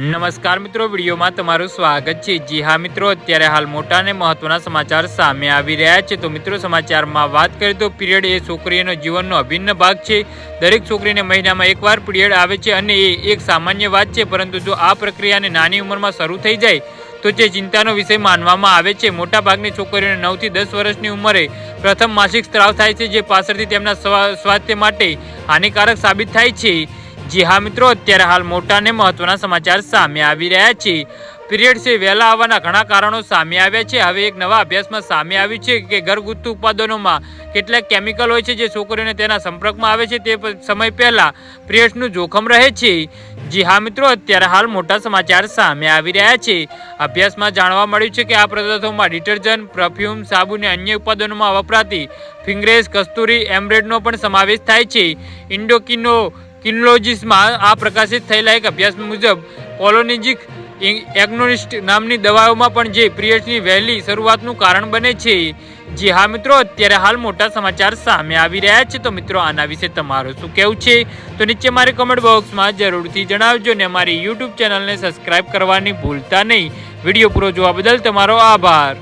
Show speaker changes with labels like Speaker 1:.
Speaker 1: નમસ્કાર મિત્રો, વિડીયોમાં તમારું સ્વાગત છે। જી હા મિત્રો, અત્યારે હાલ મોટા અને મહત્વના સમાચાર સામે આવી રહ્યા છે। તો મિત્રો, સમાચારમાં વાત કરીએ તો પીરિયડ એ છોકરીનો જીવનનો અભિન્ન ભાગ છે। દરેક છોકરીને મહિનામાં એકવાર પીરિયડ આવે છે અને એ એક સામાન્ય વાત છે, પરંતુ જો આ પ્રક્રિયાને નાની ઉંમરમાં શરૂ થઈ જાય તો તે ચિંતાનો વિષય માનવામાં આવે છે। મોટાભાગની છોકરીઓને 9 થી 10 વર્ષની ઉંમરે પ્રથમ માસિક સ્ત્રાવ થાય છે, જે પાછળથી તેમના સ્વાસ્થ્ય માટે હાનિકારક સાબિત થાય છે। જી હા મિત્રો, અત્યારે હાલ મોટા અને મહત્વના સમાચાર સામે આવી રહ્યા છે। પીરિયડ છે વહેલા આવવાના ઘણા કારણો સામે આવ્યા છે। હવે એક નવા અભ્યાસમાં સામે આવ્યું છે કે ઘરગથ્થુ ઉત્પાદનોમાં કેટલાક કેમિકલ હોય છે જે છોકરીઓને તેના સંપર્કમાં આવે છે તે સમય પહેલા પીરિયડ્સનું જોખમ રહે છે। જી હા મિત્રો, અત્યારે હાલ મોટા સમાચાર સામે આવી રહ્યા છે। અભ્યાસમાં જાણવા મળ્યું છે કે આ પદાર્થોમાં ડિટર્જન્ટ, પરફ્યુમ, સાબુ અને અન્ય ઉત્પાદનોમાં વપરાતી ફિંગરેસ, કસ્તુરી, એમ્બ્રેડનો પણ સમાવેશ થાય છે। કિનોલોજીમાં આ પ્રકાશિત થયેલા એક અભ્યાસ મુજબ કોલોનિજિક એગ્નોસ્ટિક નામની દવાઓમાં પણ જે પીરિયડ્સની વહેલી શરૂઆતનું કારણ બને છે। જી હા મિત્રો, અત્યારે હાલ મોટા સમાચાર સામે આવી રહ્યા છે। તો મિત્રો, આના વિશે તમારું શું કહેવું છે તો નીચે મારી કમેન્ટ બોક્સમાં જરૂરથી જણાવજો અને અમારી યુટ્યુબ ચેનલને સબસ્ક્રાઇબ કરવાની ભૂલતા નહીં। વિડીયો પૂરો જોવા બદલ તમારો આભાર।